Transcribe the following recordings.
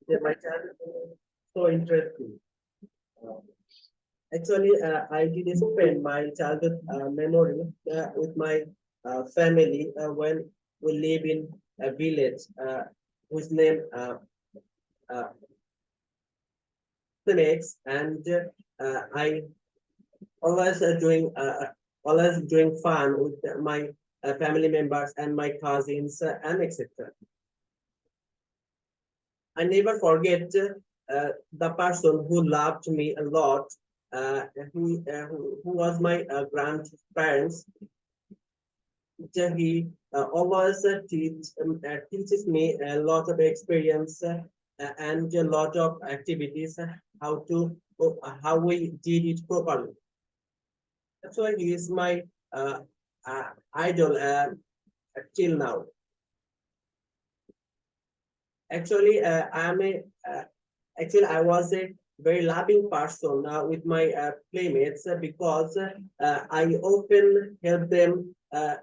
My childhood was so interesting. Uh, Actually, I did spend my childhood memory with my family when we live in a village whose name uh, Phoenix, and I always doing fun with my family members and my cousins and etc. I never forget the person who loved me a lot, uh, who was my grandparents. He always teaches me a lot of experience and a lot of activities how we did it properly. That's why he is my idol till now. Actually, uh, I was a very loving person with my playmates because I often help them I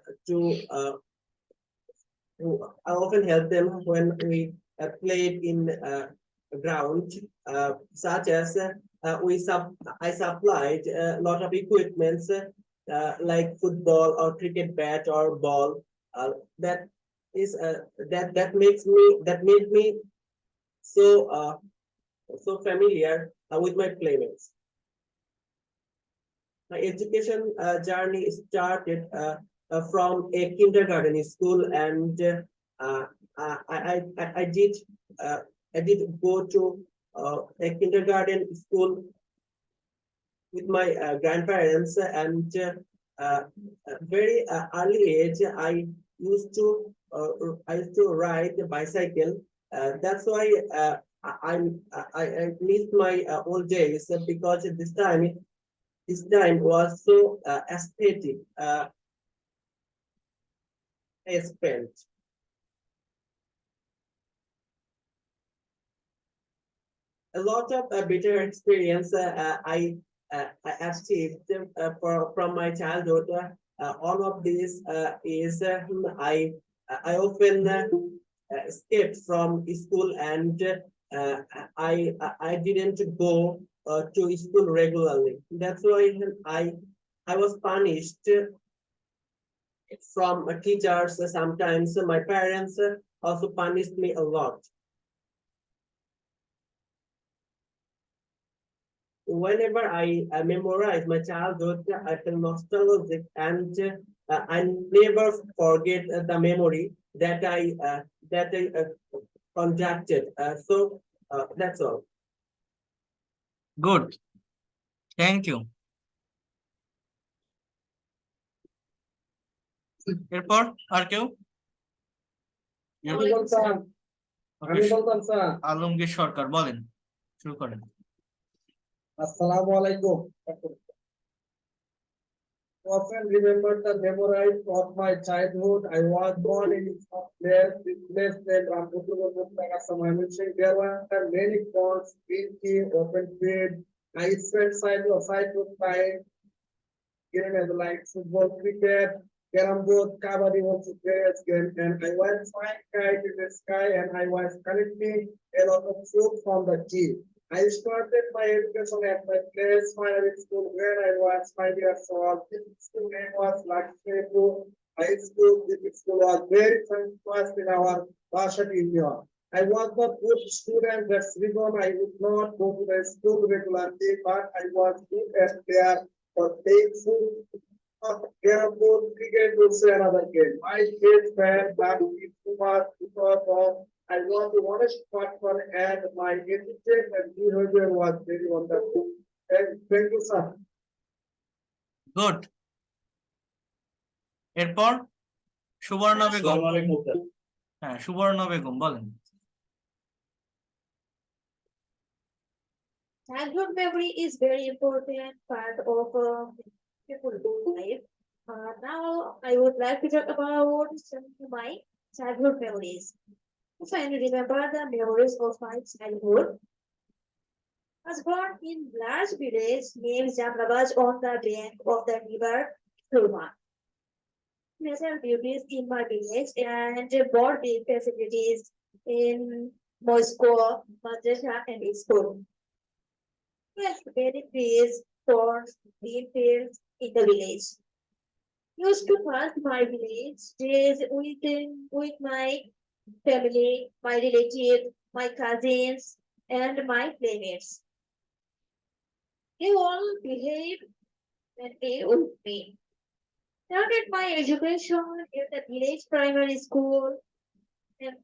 often help them when we played in ground, such as I supplied a lot of equipments like football or cricket bat or ball. That is that made me so so familiar with my playmates. My education journey started from a kindergarten school, and I did uh, I did go to a kindergarten school with my grandparents, and very early age I used to ride a bicycle. That's why I missed my old days because this time was so aesthetic spent. A lot of better experience I achieved from my childhood. All of this is I often escaped from school, and I didn't go to school regularly. That's why I was punished from teachers. Sometimes my parents also punished me a lot. Whenever I memorize my childhood, I feel nostalgic, and I never forget the memory that I conducted. That's all. Good. Thank you. এরপর আর কেউ? আলমগীর সরকার বলেন, শুরু করেন। আসসালামু আলাইকুম। Often remember the memories of my childhood. I was born in a place named Ramputur. There were many ponds, green tea, open field. I spent side with my games like football, cricket, carom board, kabaddi was a various game, and I was flying kite in the sky, and I was collecting a lot of fruit from the tree. I started my education at my place primary school when I was 5 years old. This school name was Lakshmi High School. This school was very famous in our Bhasha India. I was the good student. That's reason I would not go to the school regularly, but I was good at there for playing food. Careful cricket would say another game. My kids fan back too much because of I want to honest partner, and my attitude and behavior was very wonderful. And thank you, sir. Good. এরপর সুবর্ণা বেগম। হ্যাঁ, সুবর্ণা বেগম বলেন। Childhood memory is very important part of people's life. Now I would like to talk about some of my childhood memories. So I remember the memories of my childhood. I was born in large village named Jamrabaj on the bank of the river Thurma. Natural beauties in my village and boarding facilities in Moscow, madrasa, and school. We have many trees, ponds, green fields in the village. Used to pass my village days with my family, my relatives, my cousins, and my playmates. They all behaved and play with me. Started my education at the village primary school, and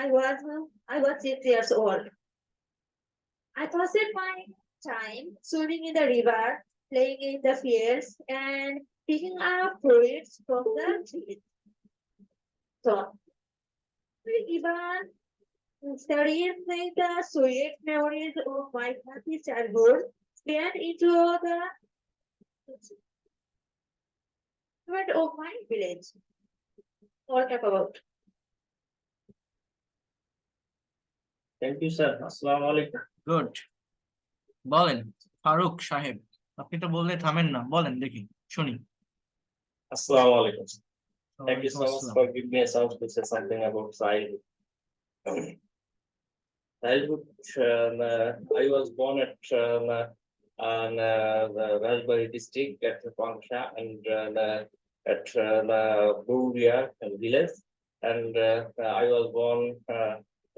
I was 6 years old. I passed my time swimming in the river, playing in the fields, and picking up fruits from the trees. So, we even studied the sweet memories of my happy childhood spent into the heart of my village. What about? Thank you, sir. Assalamu alaikum. Good বলেন ফারুক সাহেব, আপনি তো বললে থামেন না, বলেন দেখি শুনি। Assalamu alaikum. Thank you so much ওয়ালাইকুম for giving me a chance to say something about childhood. Childhood, I was born at the Raspberry district at Pangsha and at Dowry village. And I was born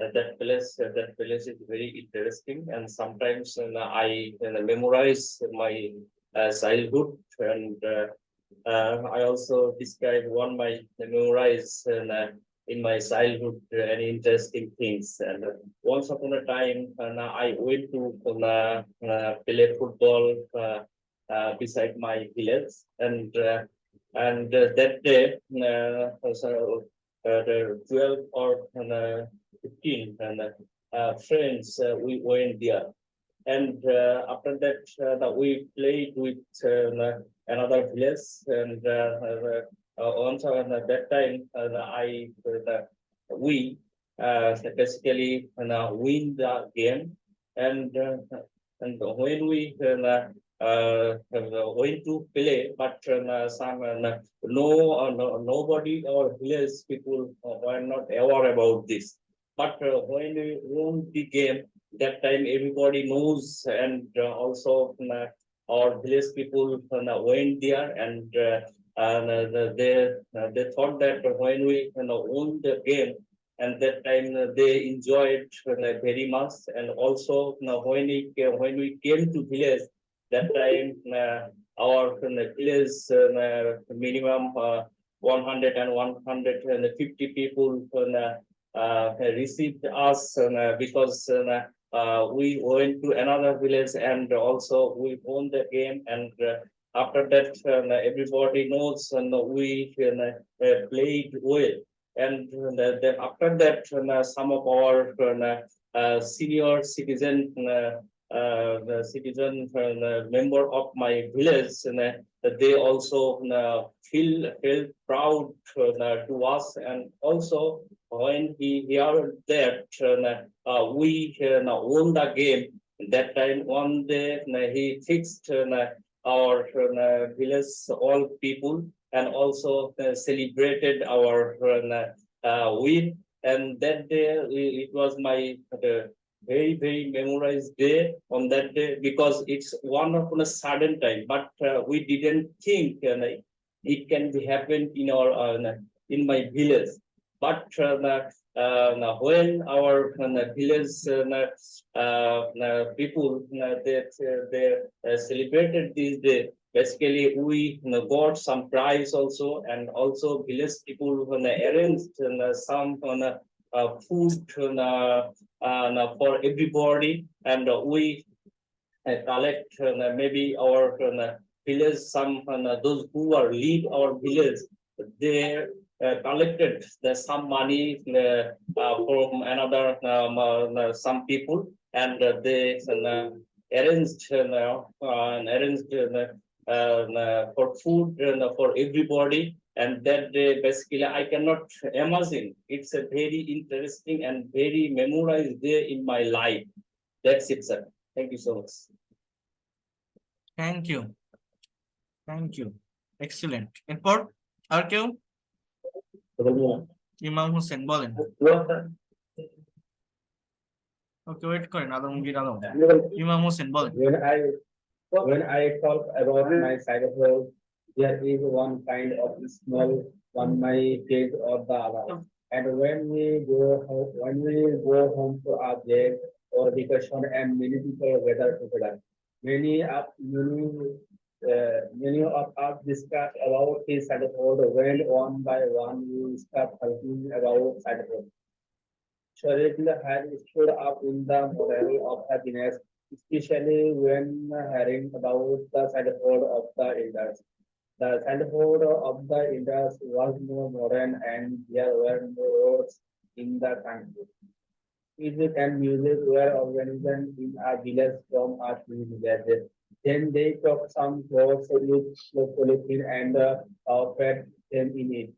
at that place. That place is very interesting, and sometimes I memorize my childhood, and I also describe one my memorize in my childhood any interesting things. And once upon a time, I went to play football beside my village, and that day, so, the 12 or 15 friends, we went there. And after that, we played with another village, and also at that time, we basically win the game, and when we went to play, but nobody or village people were not aware about this. But when we won the game, that time everybody knows, and also our village people went there, and they thought that when we won the game, and that time they enjoyed very much. And also when we came to village, that time our village minimum 100 and 150 people received us because we went to another village, and also we won the game. And after that, everybody knows, and we played well. And then after that, some of our senior citizen the citizen member of my village, they also felt proud to us. And also when he heard that we won the game, that time one day he fixed our village all people, and also celebrated our win. And that day it was my very memorized day on that day, because it's one of a sudden time, but we didn't think it can be happened in our in my village. But when our village people they celebrated this day, basically we got some prize also, and also village people arranged some food for everybody, and we collect maybe our village, some those who are lead our village, they collected some money from another some people, and they arranged for food for everybody. And that day, basically, I cannot imagine. It's a very interesting and very memorized day in my life. That's it, sir. Thank you so much. Thank you, thank you, excellent. এরপর আর কেউ? ইমাম হোসেন বলেন। ওকে, wait করেন। Alamgir Alam, When ইমাম হোসেন বলেন। I talk about my childhood, there is one kind of smell on my face or the other. And when we go home to our bed or vacation and many people gather together, many of us discuss about his childhood when one by one we start talking about childhood. Sharifla had stood up in the morale of happiness, especially when hearing about the childhood of the elders. The childhood of the elders was more modern and there were no roads in the country. Music and music were organized in a village from a few villages. Then they took some clothes with polythene and fed them in it.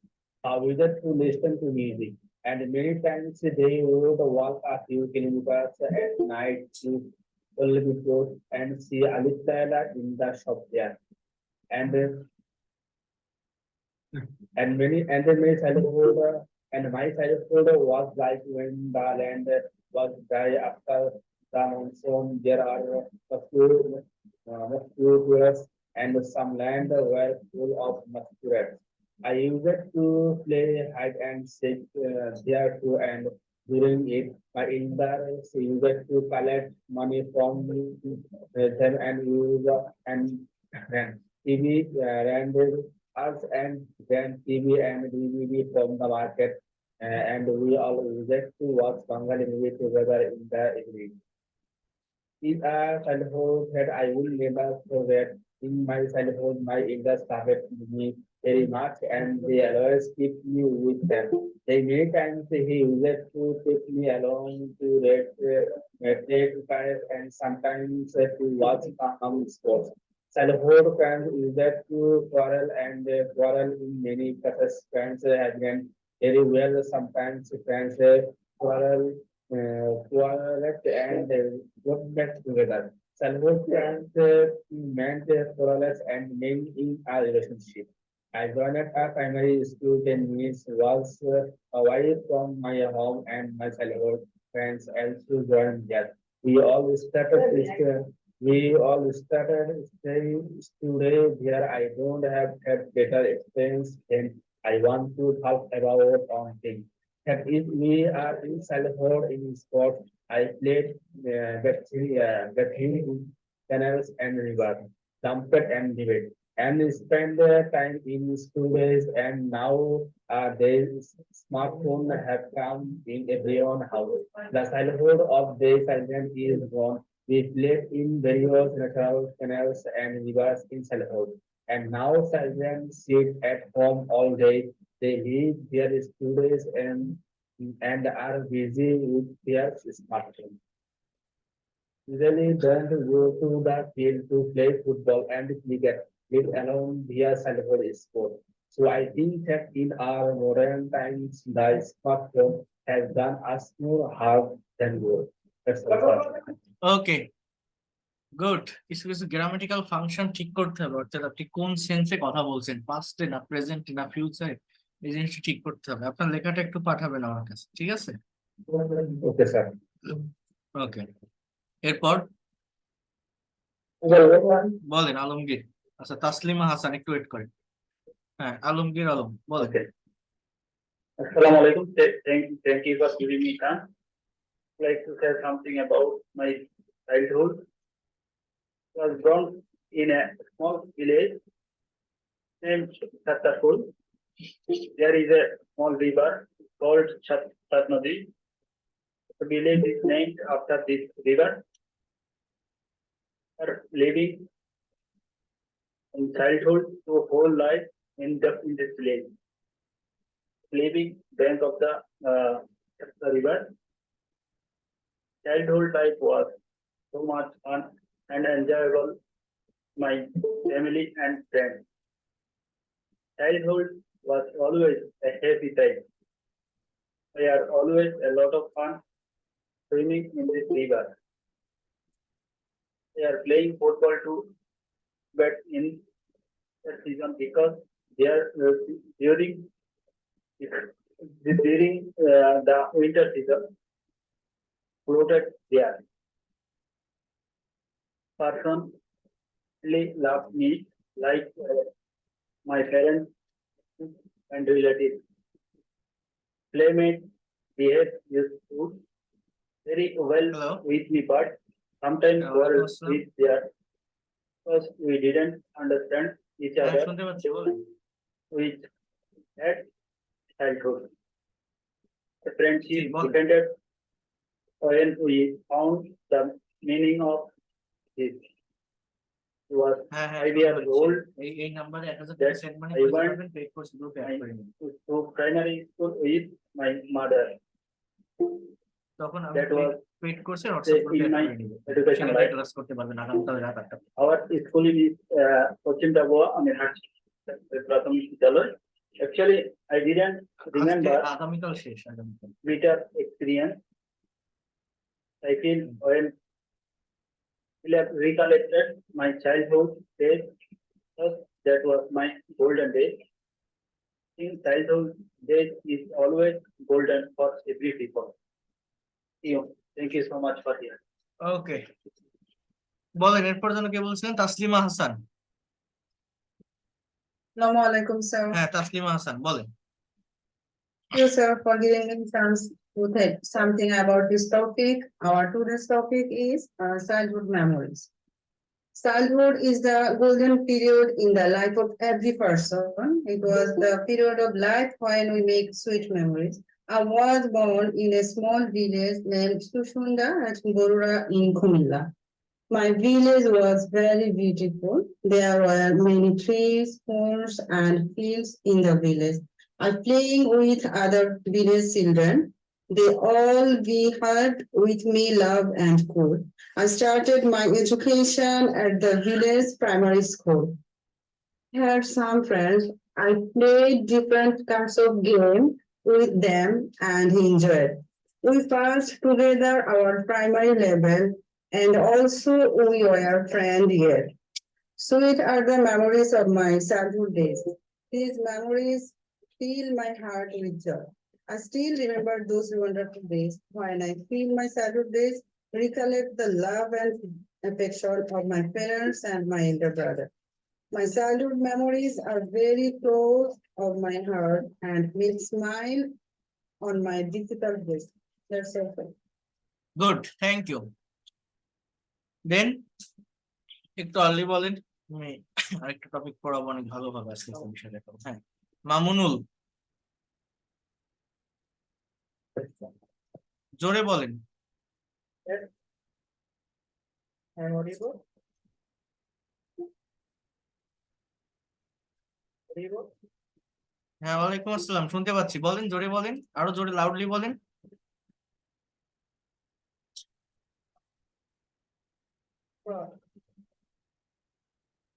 We just to listen to music. And many times they would walk a few kilometers at night to Olympic and see Alitala in the shop there. And many childhood and my childhood was like when the land was dry after the monsoon. There are mosquitoes and some land were full of mosquitoes. I used to play hide and seek there too, and during it, my elders used to collect money from them and use and TV rented us and then TV and DVD from the market, and we all used to watch Bengali movie together in the evening. In a childhood that I will never forget. In my childhood, my elders started me very much, and they always keep me with them. They many times he used to take me along to play fires and sometimes to watch some sports. Childhood friends used to quarrel and quarrel in many cases. Friends have been very well. Sometimes friends quarrel quarreled and got back together. Childhood friends meant quarrels and men in a relationship. I joined a primary school 10 minutes was away from my home and my childhood friends also joined there. We all started staying today there. I don't have had better experience and I want to talk about on things. That if we are in childhood in sport, I played bathing in canals and rivers, dumped and debate, and spend time in studios. And now the smartphone have come in everyone's house. The childhood of the children is gone. We played in various natural canals and rivers in childhood. And now children sit at home all day. They leave their studies and are busy with their smartphone. Usually don't go to the field to play football and cricket, let alone their childhood sport. So I think that in our modern times, the smartphone has done us more harm than good. That's all. Okay, good. কিছু কিছু grammatical function ঠিক করতে হবে, অর্থাৎ আপনি কোন সেন্সে কথা বলছেন, পাস্টে না প্রেজেন্টে না ফিউচারে, এই জিনিসটা ঠিক করতে হবে। আপনার লেখাটা একটু পাঠাবেন আমার কাছে, ঠিক আছে? Okay, sir. ওকে, এরপর বলেন আলমগীর। আচ্ছা, তাসলিমা হাসান একটু ওয়েট করেন। হ্যাঁ, আলমগীর আলম বলেন। Okay. Assalamu alaikum. Thank you for giving me time. I'd like to say something about my childhood. I was born in a small village named Chattarpur. There is a small river called Chatnadi. The village is named after this river. Are living in childhood to whole life in this village. Living bank of the river. Childhood life was so much fun and enjoyable. My family and friends. Childhood was always a happy time. We had always a lot of fun swimming in this river. We are playing football too, but in the season because there during the winter season, floated there. Person loved me like my parents and relatives. Playmate behaved useful very well Hello? with me, but sometimes Hello, quarreled Aslam? with their because we didn't understand each হ্যাঁ other, শুনতে পাচ্ছি বলেন which had childhood. The G friendship বলেন depended when we found the meaning of it. He was হ্যাঁ হ্যাঁ 5 শুনতে years পাচ্ছি old এই নাম্বারে 1000 that টাকা সেন্ড মানি I করে দিতে went পারবেন পেড কোর্স গ্রুপে অ্যাড my, করে নিন to primary school with my mother. তখন আমি That was পেড কোর্সে হোয়াটসঅ্যাপ গ্রুপে in অ্যাড my করে নিব education সেখানে life. ক্লাস করতে পারবেন আগামীকাল রাত 8টা Our schooling is Pachim Tabua Amirhat Prathamic Vidyalaya. Actually, I didn't আজকে remember আগামীকাল শেষ আগামীকাল bitter experience. I feel when I have recollected my childhood days, first, that was my golden days. In childhood days is always golden for every people. Thank you so much for here. ওকে বলেন এরপর যেন কে বলছিলেন Taslima Hasan Assalamu alaikum, sir. হ্যাঁ তাসলিমা হাসান বলেন Thank you, sir, for giving me chance to tell something about this topic. Our today's topic is childhood memories. Childhood is the golden period in the life of every person. It was the period of life when we make sweet memories. I was born in a small village named Sushunda at Borura in Kumilla. My village was very beautiful. There were many trees, ponds, and fields in the village. I playing with other village children. They all behaved with me love and cool. I started my education at the village primary school. I had some friends. I played different kinds of games with them and enjoyed. We passed together our primary level and also we were friends here. Sweet are the memories of my childhood days. These memories fill my heart with joy. I still remember those wonderful days when I feel my childhood days, recollect the love and affection of my parents and my elder brother. My childhood memories are very close of my heart and will smile on my difficult days. That's all. Good thank you then একটু early বলেন আমি আরেকটা topic পড়াবো অনেক ভালোভাবে আজকে বিষয়টা হ্যাঁ মামুনুল জোরে বলেন I'm audible? Audible? হ্যাঁ ওয়ালাইকুম আসসালাম শুনতে পাচ্ছি বলেন জোরে বলেন আরো জোরে লাউডলি বলেন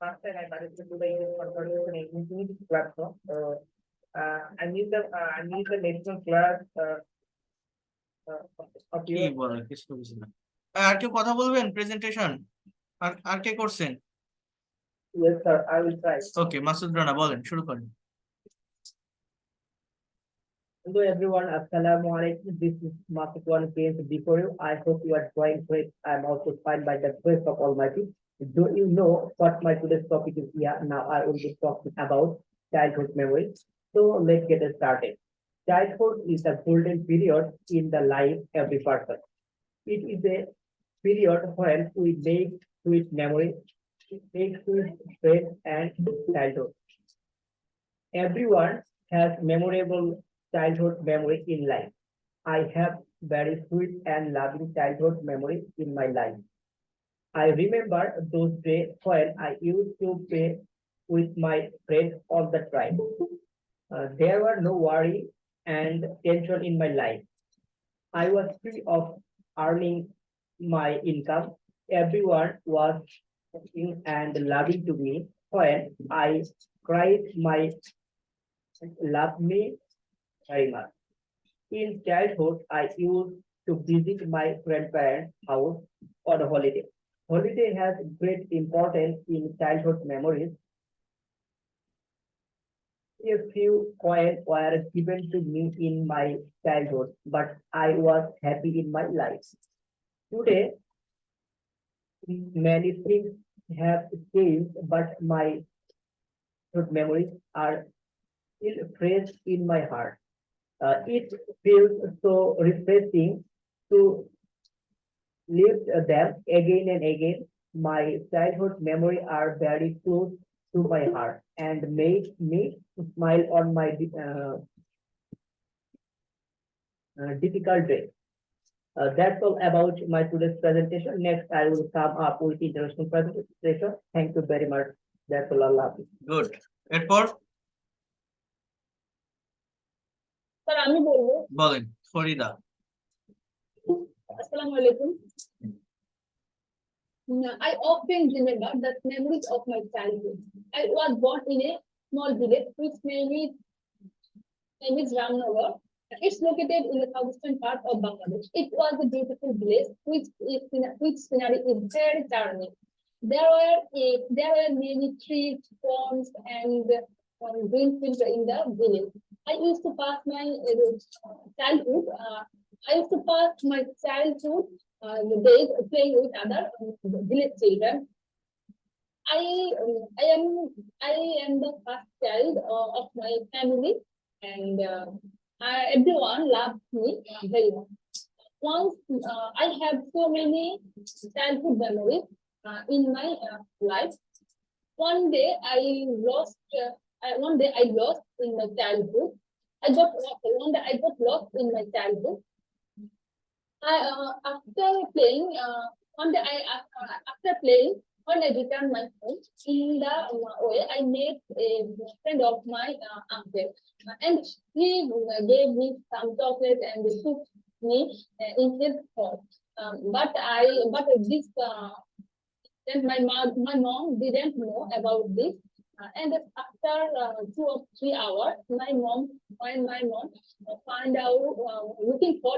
First time I participated to the community platform. I need the national class of কি your. বলে কিছু বুঝি না আর কেউ কথা বলবেন প্রেজেন্টেশন আর কে করছেন Yes, sir. I will try. ওকে মাসুদ রানা বলেন শুরু করেন Hello everyone, Assalamu alaikum. This is Market One page before you. I hope you are doing great. I am also fine by the grace of Almighty. Do you know what my today's topic is? Yeah, now I will be talking about childhood memories. So let's get started. Childhood is a golden period in the life of every person. It is a period when we make sweet memories, make sweet friends and childhood. Everyone has memorable childhood memory in life. I have very sweet and loving childhood memories in my life. I remember those days when I used to play with my friends all the time. There were no worry and tension in my life. I was free of earning my income. Everyone was talking and loving to me when I cried. My loved me very much. In childhood, I used to visit my grandparents' house on a holiday. Holiday has great importance in childhood memories. A few coins were given to me in my childhood, but I was happy in my life. Today, many things have changed, but my good memories are still fresh in my heart. It feels so refreshing to live them again and again. My childhood memory are very close to my heart and make me smile on my difficult day. That's all about my today's presentation. Next, I will come up with interesting presentation. Thank you very much. That's all Allah. Good এরপর sir আমি বলবো বলেন ফরিদা। আসসালামু আলাইকুম I often remember the memories of my childhood. I was born in a small village which name is Ramnagar. It's located in the southern part of Bangladesh. It was a beautiful village which scenery is very charming. There were many trees, ponds, and green fields in the village. I used to pass my childhood. I used to pass my childhood days playing with other village children. I am the first child of my family, and everyone loves me very much. Once I have so many childhood memories in my life. One day I lost. One day I lost in my childhood. One day I got lost in my childhood. After playing, one day after playing, when I returned my home, in the way I met a friend of my uncle, and he gave me some chocolate and took me in his home. But this then my mom didn't know about this. And after 2 or 3 hours, my mom find out looking for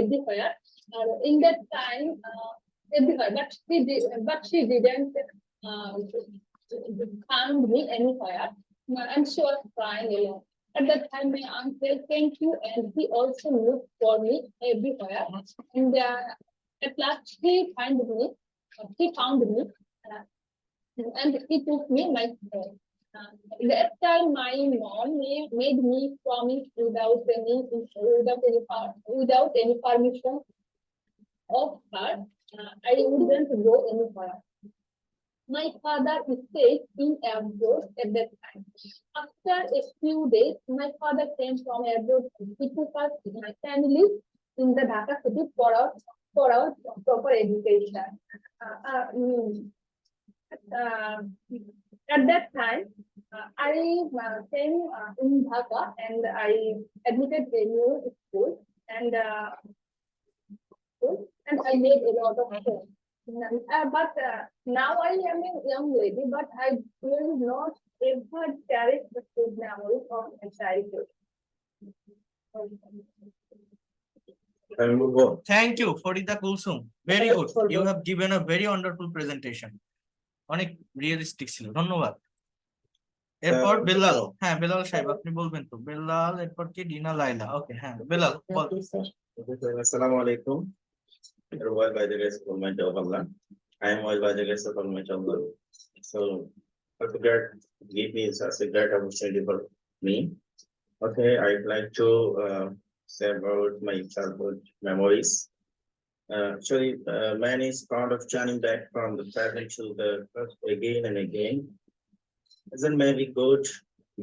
everywhere. In that time, everywhere, but she didn't found me anywhere, and she was crying alone. At that time, my uncle came to, and he also looked for me everywhere. And at last, he found me. And he took me my home. That time, my mom made me promise without any permission of her. I wouldn't go anywhere. My father stayed in abroad at that time. After a few days, my father came from abroad. He took us, my family, in the Dhaka city for our proper education. At that time, I came in Dhaka, and I admitted a new school, and I made a lot of friends. But now I am a young lady, but I will not ever cherish the good memories of my childhood. Thank you Farida Kulsum, very good, you have given a very wonderful presentation, অনেক realistic ছিল, ধন্যবাদ। এরপর বেলাল, হ্যাঁ বেলাল সাহেব আপনি বলবেন তো, বেলাল, এরপর কি ডিনা লাইলা, ওকে হ্যাঁ বেলাল বল। Assalamu alaikum. Well, by the grace of Almighty Allah, I am well by the grace of Almighty Allah. So, God give me such a great opportunity for me. Okay, I'd like to say about my childhood memories. Actually, man is fond of turning back from the present to the past again and again. Isn't maybe good,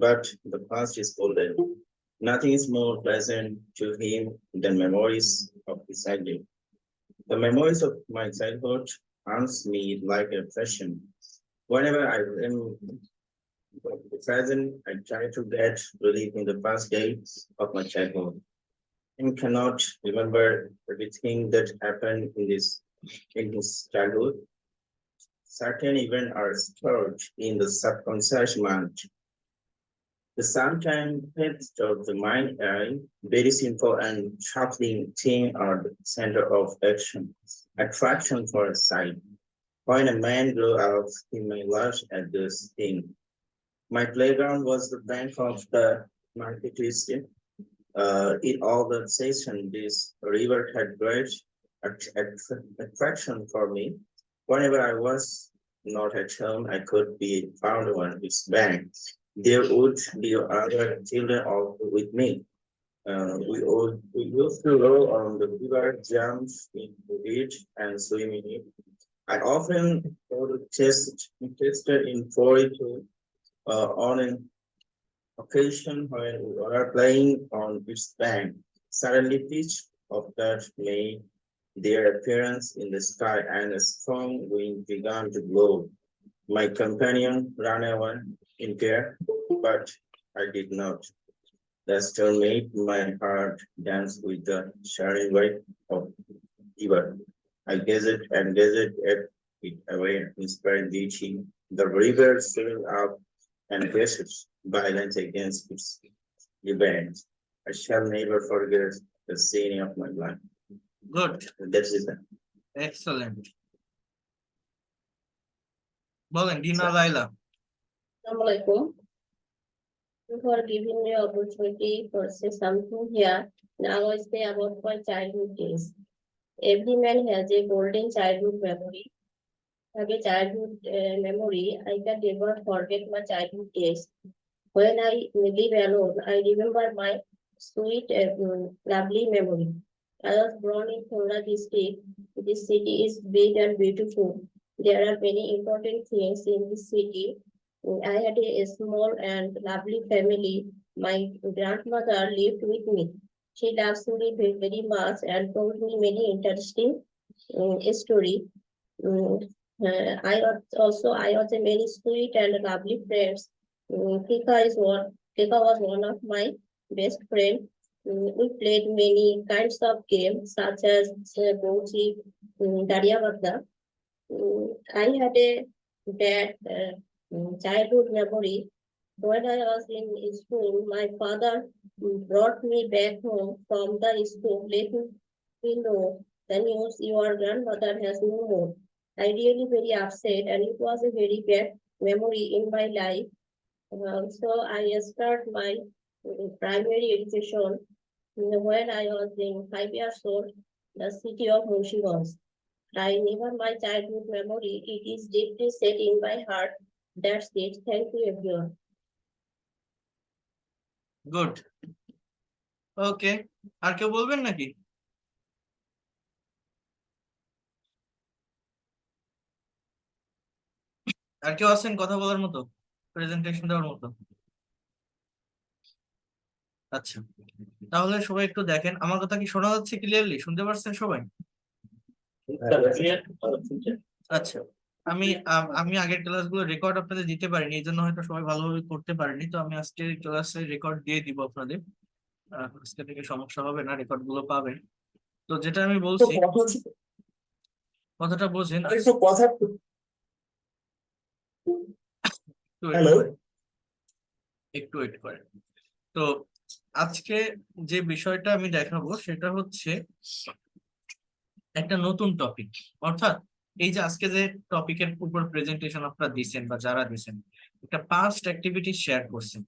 but the past is golden. Nothing is more pleasant to him than memories of his childhood. The memories of my childhood haunts me like a passion. Whenever I am the present, I try to get relief in the past days of my childhood. And cannot remember everything that happened in his childhood. Certain events are stored in the subconscious mind. The sometimes thoughts of the mind are very simple and shuffling thing are the center of action, attraction for a sight. When a man grew up, he may laugh at this thing. My playground was the bank of the market district. In all the session, this river had great attraction for me. Whenever I was not at home, I could be found on its bank. There would be other children also with me. We used to row on the river, jump in the beach, and swim in it. I often tested in forestry on an occasion when we were playing on its bank. Suddenly, pitch of that made their appearance in the sky, and a strong wind began to blow. My companion ran away in fear, but I did not. The storm made my heart dance with the sharing weight of river. I gazed and gazed at it away, inspired reaching. The river swelled up and crashed violence against its rebound. I shall never forget the scene of my life. Good, That's it. excellent. বলেন dinner Laila. Assalamualaikum. For giving me opportunity for say something here. Now I say about my childhood days. Every man has a golden childhood memory. Have a childhood memory. I can never forget my childhood days. When I live alone, I remember my sweet, lovely memory. I was born in Khora district. This city is big and beautiful. There are many important things in this city. I had a small and lovely family. My grandmother lived with me. She loves me very much and told me many interesting story. Mm, I was a many sweet and lovely friends. Kika was one of my best friend. We played many kinds of games such as Bochi, Daria. I had a bad childhood memory. When I was in school, my father brought me back home from the school, letting me know the news your grandmother has no more. I really very upset, and it was a very bad memory in my life. So I start my primary education when I was in 5 years old, the city of Munshiganj. I never my childhood memory. It is deeply set in my heart. That's it. Thank you, everyone. Good, okay. আর কেউ বলবেন নাকি? আর কেউ আছেন কথা বলার মতো, presentation দেওয়ার মতো? আচ্ছা, তাহলে সবাই একটু দেখেন আমার কথা কি শোনা যাচ্ছে ক্লিয়ারলি? শুনতে পারছেন সবাই? আচ্ছা, আমি আগের ক্লাসগুলো রেকর্ড আপনাদের দিতে পারিনি, এই জন্য হয়তো সবাই ভালোভাবে করতে পারেনি। তো আমি আজকে ক্লাসে রেকর্ড দিয়ে দিব আপনাদের। আজকে থেকে সমস্যা হবে না, রেকর্ড গুলো পাবেন। তো যেটা আমি বলছি কথাটা বোঝেন। একটু ওয়েট করেন। তো আজকে যে বিষয়টা আমি দেখাবো সেটা হচ্ছে একটা নতুন টপিক। অর্থাৎ এই যে আজকে যে টপিকের উপর প্রেজেন্টেশন আপনারা দিচ্ছেন বা যারা দিচ্ছেন, একটা পাস্ট অ্যাক্টিভিটি শেয়ার করছেন।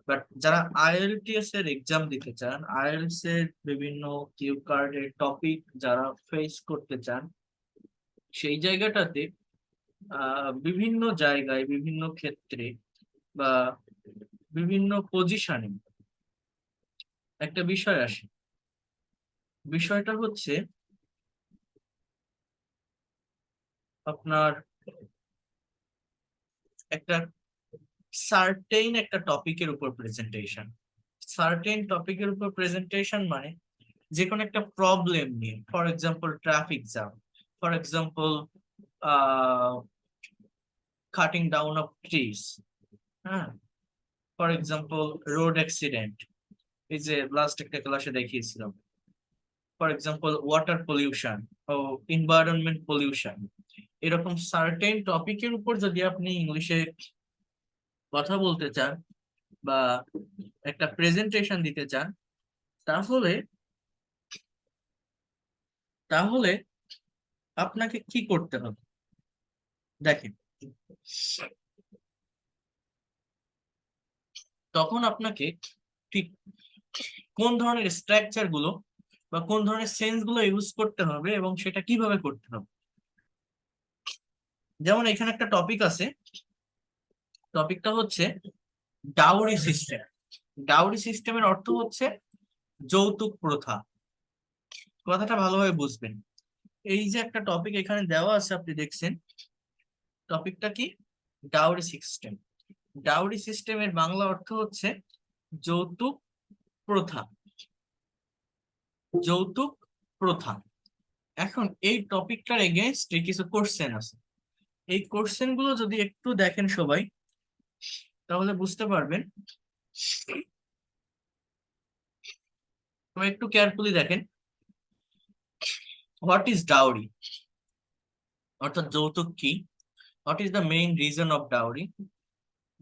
বাট যারা আইএলটিএস এর এক্সাম দিতে চান, আইএলটিএস এর বিভিন্ন কিউ কার্ডের টপিক যারা ফেস করতে চান, সেই জায়গাটাতে বিভিন্ন জায়গায় বিভিন্ন ক্ষেত্রে বা বিভিন্ন পজিশনে একটা বিষয় আসে। বিষয়টা হচ্ছে আপনার একটা সার্টেন একটা টপিকের উপর প্রেজেন্টেশন। সার্টেন টপিকের উপর প্রেজেন্টেশন মানে যে কোনো একটা প্রবলেম নিয়ে, for example traffic jam, for example cutting down of trees, হ্যাঁ, ফর এক্সাম্পল রোড অ্যাক্সিডেন্ট, এই যে লাস্ট একটা ক্লাসে দেখিয়েছিলাম, ফর এক্সাম্পল ওয়াটার পলিউশন ও এনভায়রনমেন্ট পলিউশন। এরকম সার্টেন টপিকের উপর যদি আপনি ইংলিশে কথা বলতে চান বা একটা প্রেজেন্টেশন দিতে চান, তাহলে আপনাকে কি করতে হবে দেখেন। তখন আপনাকে ঠিক কোন ধরনের স্ট্রাকচার গুলো বা কোন ধরনের সেন্স গুলো ইউজ করতে হবে এবং সেটা কিভাবে করতে হবে। যেমন এখানে একটা টপিক আছে, টপিকটা হচ্ছে ডাউরি সিস্টেম। ডাউরি সিস্টেমের অর্থ হচ্ছে যৌতুক প্রথা। কথাটা ভালোভাবে বুঝবেন। এই যে একটা টপিক এখানে দেওয়া আছে, আপনি দেখছেন টপিকটা কি, ডাউরি সিস্টেম। ডাউরি সিস্টেমের বাংলা অর্থ হচ্ছে যৌতুক প্রথা। যৌতুক প্রথা। এখন এই টপিকটার এগেইনস্টে কিছু কোশ্চেন আছে। এই কোশ্চেন গুলো যদি একটু দেখেন সবাই, তাহলে বুঝতে পারবেন। একটু কেয়ারফুলি দেখেন। হোয়াট ইজ ডাউরি, অর্থাৎ যৌতুক কি? What is the main reason of dowry,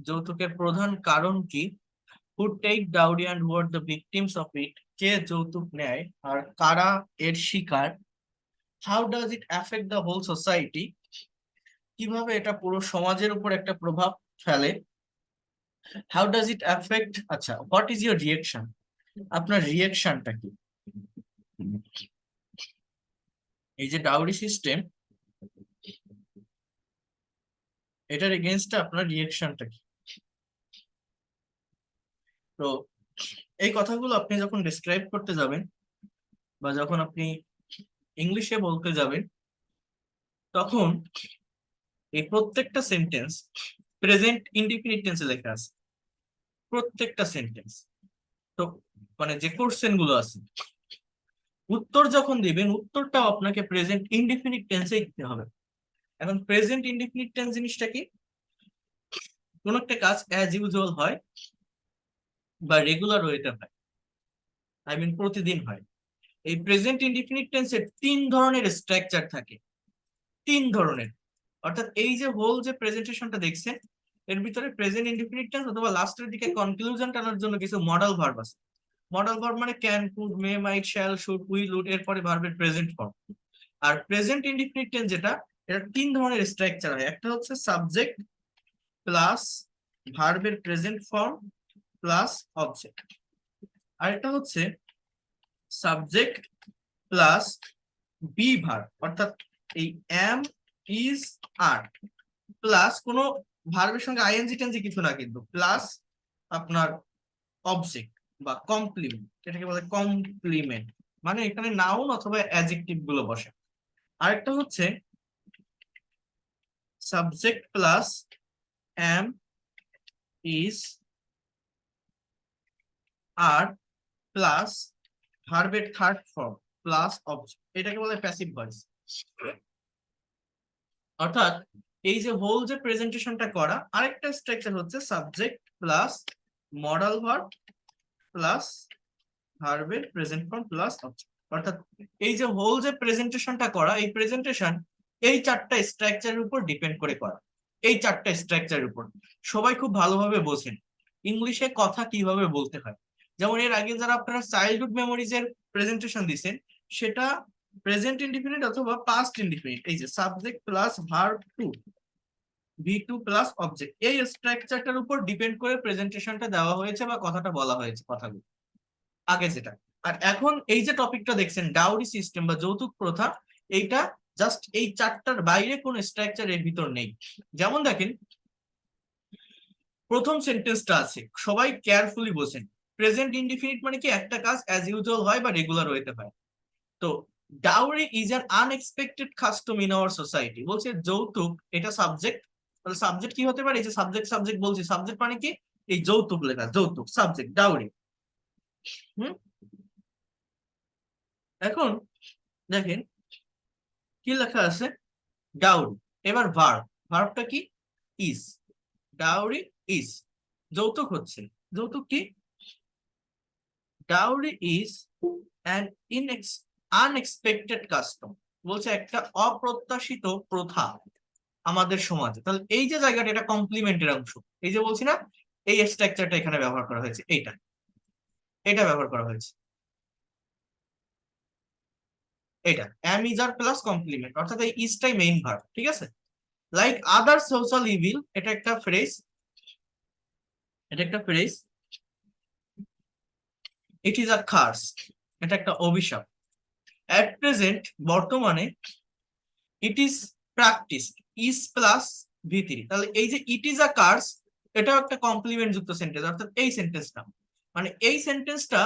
যৌতুকের প্রধান কারণ কি? Who take dowry and who are the victims of it, কে যৌতুক নেয় আর কারা এর শিকার? How does it affect the whole society, কিভাবে এটা পুরো সমাজের উপর একটা প্রভাব ফেলে? হাউ ডাজ ইট অ্যাফেক্ট, আচ্ছা, হোয়াট ইজ ইউর রিয়েকশন, আপনার রিয়েকশনটা কি? এই যে ডাউরি সিস্টেম, এটার এগেইনস্টে আপনার রিয়েকশনটা কি? তো এই কথাগুলো আপনি যখন ডিসক্রাইব করতে যাবেন বা যখন আপনি ইংলিশে বলতে যাবেন, তখন এই প্রত্যেকটা সেন্টেন্স প্রেজেন্ট ইনডিফিনিট টেন্সে লেখা আছে, প্রত্যেকটা সেন্টেন্স। তো মানে যে কোশ্চেন গুলো আছে, উত্তর যখন দিবেন, উত্তরটাও আপনাকে প্রেজেন্ট ইনডিফিনিট টেন্সেই দিতে হবে। এখন প্রেজেন্ট ইনডিফিনিট টেন্স জিনিসটা কি? কোন একটা কাজ অ্যাজ ইউজুয়াল হয় বা রেগুলার ওয়েতে হয়, আই মিন প্রতিদিন হয়। এই প্রেজেন্ট ইনডিফিনিট টেন্সের 3 ধরনের স্ট্রাকচার থাকে, 3 ধরনের। অর্থাৎ এই যে হোল যে প্রেজেন্টেশনটা দেখছেন, এর ভিতরে প্রেজেন্ট ইনডিফিনিট টেন্স অথবা লাস্টের দিকে কনক্লুশন টানার জন্য কিছু মডাল ভার্ব আছে। মডাল ভার্ব মানে can, could, may, might, shall, should, will, would, এরপরে ভার্বের প্রেজেন্ট ফর্ম। আর প্রেজেন্ট ইনডিফিনিট টেন্স যেটা, এটা 3 ধরনের স্ট্রাকচার হয়। একটা হচ্ছে সাবজেক্ট প্লাস ভার্বের প্রেজেন্ট ফর্ম প্লাস অবজেক্ট। আর একটা হচ্ছে সাবজেক্ট প্লাস বি ভার্ব, অর্থাৎ এই এম, ইজ, আর প্লাস কোনো ভার্বের সঙ্গে আইএনজি টেনজি কিছু না, কিন্তু প্লাস আপনার অবজেক্ট বা কমপ্লিমেন্ট, এটাকে বলে কমপ্লিমেন্ট, মানে এখানে নাউন অথবা অ্যাডজেক্টিভ গুলো বসে। আরেকটা হচ্ছে subject plus am, is, are plus ভার্বের থার্ড ফর্ম প্লাস অবজেক্ট, এটাকে বলে প্যাসিভ ভয়েস। অর্থাৎ এই যে হোল যে প্রেজেন্টেশনটা করা, আরেকটা স্ট্রাকচার হচ্ছে subject plus modal verb plus ভার্বের প্রেজেন্ট ফর্ম প্লাস অবজেক্ট। অর্থাৎ এই যে হোল যে প্রেজেন্টেশনটা করা, এই প্রেজেন্টেশন এই 4টা স্ট্রাকচারের উপর ডিপেন্ড করে করা। এই 4টা স্ট্রাকচারের উপর সবাই খুব ভালোভাবে বোঝেন ইংলিশে কথা কিভাবে বলতে হয়। যেমন এর আগে যারা আপনারা চাইল্ডহুড মেমোরিজ এর প্রেজেন্টেশন দিয়েছেন, সেটা প্রেজেন্ট ইনডিফিনিট অথবা পাস্ট ইনডিফিনিট, এই যে সাবজেক্ট প্লাস ভার্ব টু, ভি2 প্লাস অবজেক্ট, এই স্ট্রাকচারটার উপর ডিপেন্ড করে প্রেজেন্টেশনটা দেওয়া হয়েছে বা কথাটা বলা হয়েছে, কথাগুলো আগে যেটা। আর এখন এই যে টপিকটা দেখছেন ডাউরি সিস্টেম বা যৌতুক প্রথা, এইটা জাস্ট এই 4টার বাইরে কোন স্ট্রাকচার এর ভিতর নেই। যেমন দেখেন প্রথম সেন্টেন্সটা আছে, সবাই কেয়ারফুলি বোঝেন। প্রেজেন্ট ইনডিফিনিট মানে কি, একটা কাজ অ্যাজ ইউজুয়াল হয় বা রেগুলার হইতে হয়। তো dowry is an unexpected custom in our society, বলছে যৌতুক এটা সাবজেক্ট। তাহলে সাবজেক্ট কি হতে পারে? এই যে সাবজেক্ট সাবজেক্ট বলছি, সাবজেক্ট মানে কি, এই যৌতুক লেখা, যৌতুক সাবজেক্ট ডাউরি। এখন দেখেন কি লেখা আছে, ডাউরি। এবার ভার্ব, ভার্বটা কি, ইজ। ডাউরি ইজ, যৌতুক হচ্ছে। যৌতুক কি? Dowry is an unexpected custom, বলছে একটা অপ্রত্যাশিত প্রথা আমাদের সমাজে। তাহলে এই যে জায়গাটা, এটা কমপ্লিমেন্টের অংশ। এই যে বলছি না, এই স্ট্রাকচারটা এখানে ব্যবহার করা হয়েছে, এটা ব্যবহার করা হয়েছে, এটা am is আর প্লাস কমপ্লিমেন্ট, অর্থাৎ এই ইজটাই মেইন ভার্ব, ঠিক আছে। লাইক আদার সোশ্যাল ইভিল, এটা একটা phrase, it is a curse, এটা একটা অভিশাপ। অ্যাট প্রেজেন্ট বর্তমানে it is practised is plus V3, তাহলে এই যে ইট ইজ আ কার্স এটাও একটা কমপ্লিমেন্ট যুক্ত সেন্টেন্স, অর্থাৎ এই সেন্টেন্সটা মানে এই সেন্টেন্সটা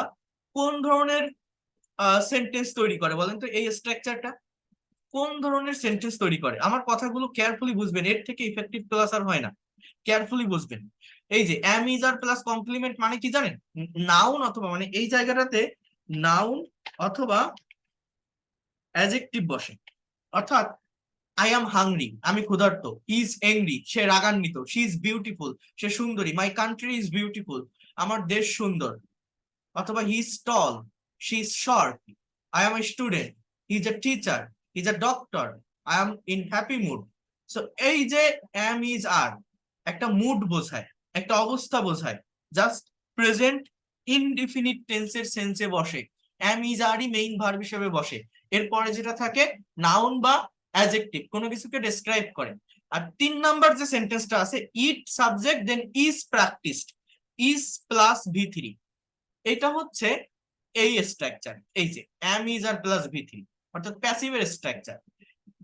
কোন ধরনের সেন্টেন্স তৈরি করে বলেন তো? এই স্ট্রাকচারটা কোন ধরনের সেন্টেন্স তৈরি করে? আমার কথাগুলো কেয়ারফুলি বুঝবেন, এর থেকে ইফেক্টিভ ক্লাস আর হয় না, কেয়ারফুলি বুঝবেন। এই যে am is are plus complement মানে কি জানেন? নাউন অথবা মানে এই জায়গাটাতে নাউন অথবা অ্যাডজেক্টিভ বসে, অর্থাৎ আই এম হাংরি আমি ক্ষুধার্ত, হি ইজ এংরি সে রাগান্বিত, শি ইজ বিউটিফুল সে সুন্দরী, মাই কান্ট্রি ইজ বিউটিফুল আমার দেশ সুন্দর, অথবা he is tall she is short, I am a student, he is a teacher, he is a doctor, I am in happy mood. So এই যে M is আর একটা mood বোঝায়, একটা অবস্থা বোঝায়, জাস্ট প্রেজেন্ট ইনডিফিনিট টেন্সের সেন্সে বসে, এম ইজ আরই মেইন ভার্ব হিসেবে বসে। এরপরে যেটা থাকে নাউন বা অ্যাডজেক্টিভ কোনো কিছুকে ডেসক্রাইব করে। আর 3 নাম্বার যে সেন্টেন্সটা আছে it subject then is practised is plus V3, এটা হচ্ছে এই স্ট্রাকচার, এই যে M is are plus V3 অর্থাৎ প্যাসিভের স্ট্রাকচার।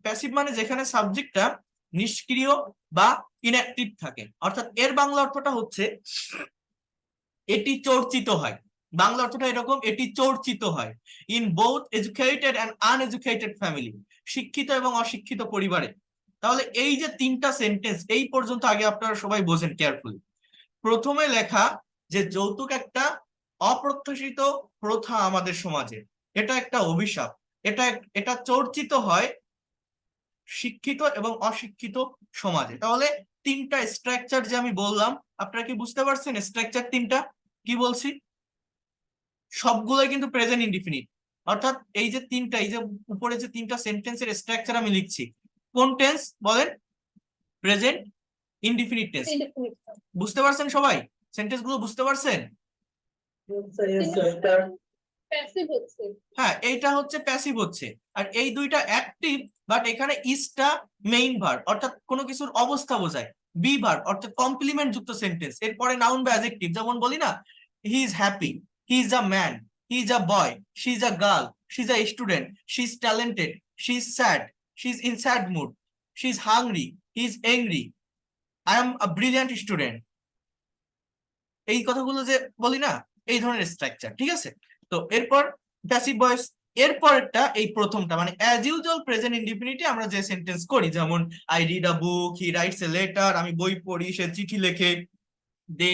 প্যাসিভ মানে যেখানে সাবজেক্টটা নিষ্ক্রিয় বা ইনঅ্যাক্টিভ থাকে, অর্থাৎ এর বাংলা অর্থটা হচ্ছে এটি চর্চিত হয়। বাংলা অর্থটা এরকম, এটি চর্চিত হয় in both educated and uneducated family, শিক্ষিত এবং অশিক্ষিত পরিবারে। তাহলে এই যে 3টা সেন্টেন্স এই পর্যন্ত আগে আপনারা সবাই বোঝেন কেয়ারফুলি। প্রথমে লেখা যে যৌতুক একটা অপ্রত্যাশিত প্রথা আমাদের সমাজে, এটা একটা অভিশাপ, এটা চর্চিত হয় শিক্ষিত এবং অশিক্ষিত সমাজে। তাহলে 3টা স্ট্রাকচার যে আমি বললাম আপনারা কি বুঝতে পারছেন? স্ট্রাকচার 3টা কি বলছি? সবগুলোই কিন্তু প্রেজেন্ট ইনডিফিনিট, অর্থাৎ এই যে 3টা এই যে উপরে যে 3টা সেন্টেন্সের স্ট্রাকচার আমি লিখছি কোন টেন্স বলেন? Present indefinite tense. বুঝতে পারছেন সবাই? সেন্টেন্স গুলো বুঝতে পারছেন? প্যাসিভ হচ্ছে। হ্যাঁ এইটা হচ্ছে প্যাসিভ হচ্ছে, আর এই দুইটা অ্যাক্টিভ, বাট এখানে ইজটা মেইন ভার্ব অর্থাৎ কোনো কিছুর অবস্থা বোঝায়, বি ভার্ব অর্থাৎ কমপ্লিমেন্ট যুক্ত সেন্টেন্স, এরপরে নাউন বা অ্যাডজেক্টিভ। যেমন বলি না he is happy, he is a man, he is a boy, she is a girl, she is a student, she is talented, she is sad, she is in sad mood, she is hungry, he is angry, I am a brilliant student. এই কথাগুলো যে বলি না এই ধরনের structure, ঠিক আছে? তো এরপর প্যাসিভ ভয়েস, এরপরটা এই প্রথমটা মানে অ্যাজ ইউজুয়াল প্রেজেন্ট ইনডিফিনিটে আমরা যে সেন্টেন্স করি, যেমন I read a book, he writes a letter আমি বই পড়ি, সে চিঠি লেখে, দে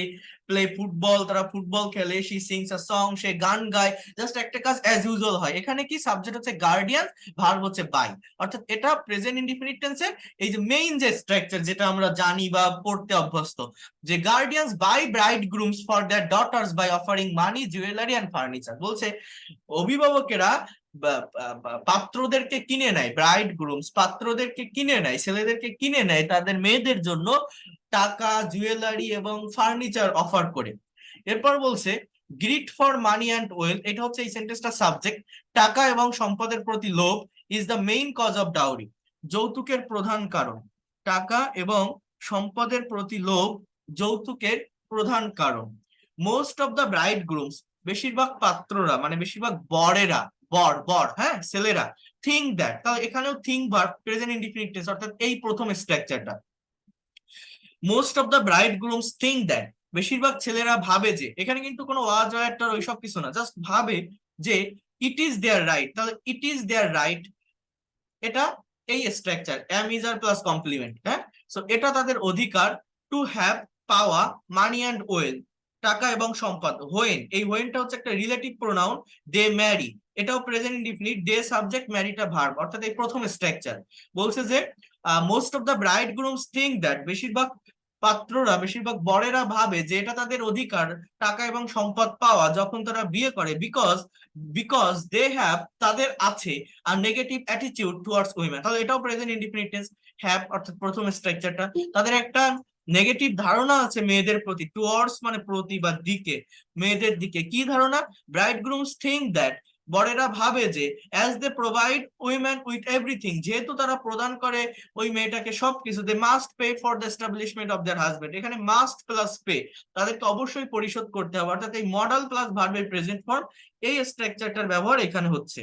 প্লে ফুটবল তারা ফুটবল খেলে, শি সিংস আ সং সে গান গায়, জাস্ট একটা কাজ অ্যাজ ইউজুয়াল হয়। এখানে কি সাবজেক্ট হচ্ছে গার্ডিয়ান, ভার্ব হচ্ছে বাই, অর্থাৎ এটা প্রেজেন্ট ইনডিফিনিট টেন্সের এই যে মেইন যে স্ট্রাকচার যেটা আমরা জানি বা পড়তে অভ্যস্ত, যে guardians buy bride grooms for their daughters by offering money jewellery and furniture. বলছে অভিভাবকেরা পাত্রদেরকে কিনে নেয়, ব্রাইড গ্রুমস পাত্রদেরকে কিনে নেয়, ছেলেদেরকে কিনে নেয় তাদের মেয়েদের জন্য টাকা, জুয়েলারি এবং ফার্নিচার অফার করে। এরপর বলছে grid for money and wealth, এটা হচ্ছে এই সেন্টেন্সটা সাবজেক্ট, টাকা এবং সম্পদের প্রতি লোভ is the main cause of dowry, যৌতুকের প্রধান কারণ, টাকা এবং সম্পদের প্রতি লোভ যৌতুকের প্রধান কারণ। Most of the bride grooms বেশিরভাগ পাত্ররা মানে বেশিরভাগ বরেরা, বর হ্যাঁ ছেলেরা, থিঙ্ক দ্যাট, তাহলে এখানেও think verb present indefinite tense অর্থাৎ এই প্রথম স্ট্রাকচারটা। Most of the bride grooms think that, বেশিরভাগ ছেলেরা ভাবে যে, এখানে কিন্তু কোনো ওয়াজ ওয়াটার ওইসব কিছু না, জাস্ট ভাবে যে ইট ইজ দেয়ার রাইট, তাহলে ইট ইজ দেয়ার রাইট এটা এই structure am is are plus complement, হ্যাঁ। সো এটা তাদের অধিকার টু হ্যাভ পাওয়া মানি অ্যান্ড ওয়েলথ, টাকা এবং সম্পদ। হোয়েন, এই হোয়েনটা হচ্ছে একটা রিলেটিভ প্রোনাউন, দে ম্যারি এটাও প্রেজেন্ট ইনডিফিনিট, দে সাবজেক্ট ম্যারিটা ভার্ব, অর্থাৎ এই প্রথম স্ট্রাকচার। বলছে যে most of the bride grooms think that, বেশিরভাগ পাত্ররা বেশিরভাগ বরেরা ভাবে যে এটা তাদের অধিকার টাকা এবং সম্পদ পাওয়া যখন তারা বিয়ে করে, বিকজ দে হ্যাভ তাদের আছে আর নেগেটিভ অ্যাটিটিউড টুয়ার্ডস উইমেন, তাহলে এটাও প্রেজেন্ট ইনডিফিনিট টেন্স, হ্যাভ অর্থাৎ প্রথম স্ট্রাকচারটা, তাদের একটা নেগেটিভ ধারণা আছে মেয়েদের প্রতি, টুয়ার্ডস মানে প্রতি বা দিকে, মেয়েদের দিকে কি ধারণা? ব্রাইড গ্রুমস থিঙ্ক দ্যাট, বরেরা ভাবে যে as they provide women with everything, যেহেতু তারা প্রদান করে ওই মেয়েটাকে সবকিছু, they must pay for the establishment of their husband, এখানে মাস্ট প্লাস পে তাদেরকে অবশ্যই পরিশোধ করতে হবে, অর্থাৎ এই মডাল প্লাস ভার্বের প্রেজেন্ট ফর্ম এই স্ট্রাকচারটার ব্যবহার এখানে হচ্ছে।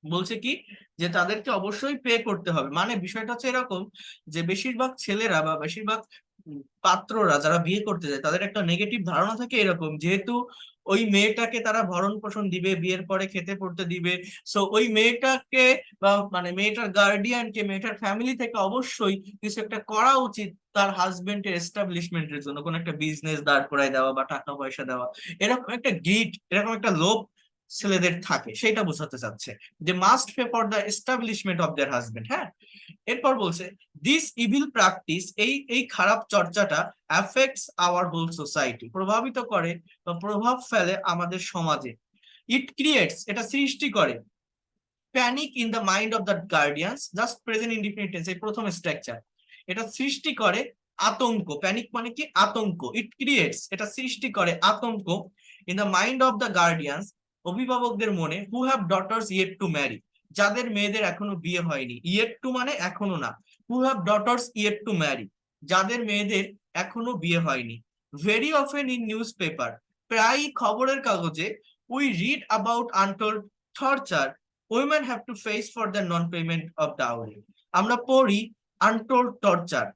বলছে কি যে তাদেরকে অবশ্যই পে করতে হবে, মানে বিষয়টা হচ্ছে এরকম যে বেশিরভাগ ছেলেরা বা বেশিরভাগ পাত্ররা যারা বিয়ে করতে যায় তাদের একটা নেগেটিভ ধারণা থাকে এরকম, যেহেতু ওই মেয়েটাকে তারা ভরণ পোষণ দিবে, বিয়ের পরে খেতে পড়তে দিবে, সো ওই মেয়েটাকে বা মানে মেয়েটার গার্ডিয়ানকে, মেয়েটার ফ্যামিলি থেকে অবশ্যই কিছু একটা করা উচিত তার হাজবেন্ডের এস্টাবলিশমেন্টের জন্য, কোনো একটা বিজনেস দাঁড় করায় দেওয়া বা টাকা পয়সা দেওয়া, এরকম একটা গ্রিড, এরকম একটা লোভ ছেলেদের থাকে, সেটা বোঝাতে চাচ্ছে যে must pay for the establishment of their husband. হ্যাঁ, এরপর বলছে দিস ইভিল প্র্যাকটিস, এই খারাপ চর্চাটা অ্যাফেক্টস আওয়ার হোল সোসাইটি, প্রভাবিত করে বা প্রভাব ফেলে আমাদের সমাজে। ইট ক্রিয়েটস, এটা সৃষ্টি করে panic in the mind of the guardians, just present indefinite tense, এই প্রথম স্ট্রাকচার, এটা সৃষ্টি করে আতঙ্ক, প্যানিক মানে কি আতঙ্ক, ইট ক্রিয়েটস, এটা সৃষ্টি করে আতঙ্ক in the mind of the guardians, অভিভাবকদের মনে, who have daughters yet to marry, যাদের মেয়েদের এখনো বিয়ে হয়নি, ইয়েট টু মানে এখনো না, who have daughters yet to marry, যাদের মেয়েদের এখনো বিয়ে হয়নি। Very often in news paper, প্রায় খবরের কাগজে we read about untold torture women have to face for the non-payment of dowry, আমরা পড়ি আনটোল্ড টর্চার,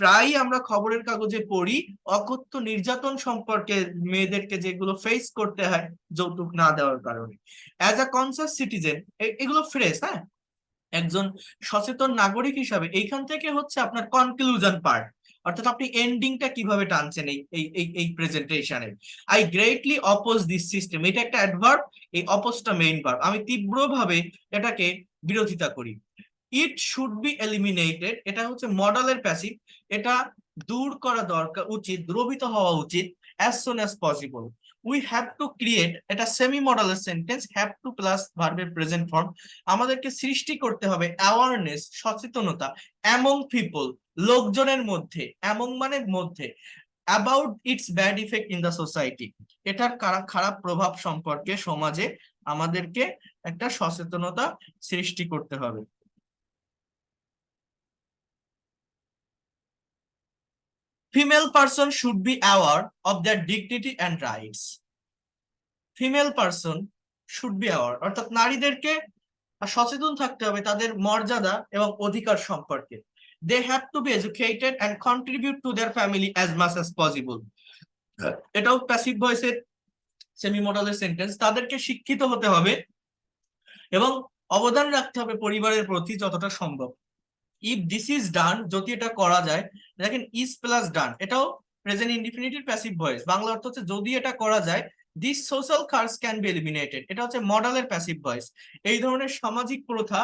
প্রায়ই আমরা খবরের কাগজে পড়ি অকথ্য নির্যাতন সম্পর্কে, মেয়েদেরকে যেগুলো ফেস করতে হয় যৌতুক না দেওয়ার কারণে। অ্যাজ আ কনসাস সিটিজেন, এগুলো ফ্রেশ, হ্যাঁ, একজন সচেতন নাগরিক হিসাবে এইখান থেকে হচ্ছে আপনার কনক্লুশন পার্ট, অর্থাৎ আপনি এন্ডিংটা কিভাবে টানছেন এই প্রেজেন্টেশনে। I greatly oppose this system, এটা একটা অ্যাডভার্ব, এই অপোজটা মেইন ভার্ব, আমি তীব্রভাবে এটাকে বিরোধিতা করি। ইট শুড বি এলিমিনেটেড, এটা হচ্ছে মডেলের প্যাসিভ, এটা দূর করা দরকার, উচিত, দ্রবীত হওয়া উচিত as soon as possible. We have to create, এটা সেমি মডেলের সেন্টেন্স, হ্যাভ টু প্লাস ভার্বের প্রেজেন্ট ফর্ম, আমাদেরকে সৃষ্টি করতে হবে অ্যাওয়ারনেস, সচেতনতা, among people, লোকজনের মধ্যে, among মানে মধ্যে, about its bad effect in the society, এটার খারাপ প্রভাব সম্পর্কে সমাজে আমাদেরকে একটা সচেতনতা সৃষ্টি করতে হবে। Female person should be aware of their dignity and rights. Female person should be aware, অর্থাৎ নারীদেরকে সচেতন থাকতে হবে তাদের মর্যাদা এবং অধিকার সম্পর্কে। They have to be educated and contribute to their family as much as possible. এটাও প্যাসিভ ভয়েসের সেমি মডেলের সেন্টেন্স, তাদেরকে শিক্ষিত হতে হবে এবং অবদান রাখতে হবে পরিবারের প্রতি যতটা সম্ভব। ইফ দিস ইজ ডান, যদি এটা করা যায়, দেখেন ইজ প্লাস ডান, এটাও present indefinitive passive voice, Bangla অর্থ হচ্ছে যদি এটা করা যায়, this social curse can be eliminated, এটা হচ্ছে মডেলের প্যাসিভ ভয়েস, এই ধরনের সামাজিক প্রথা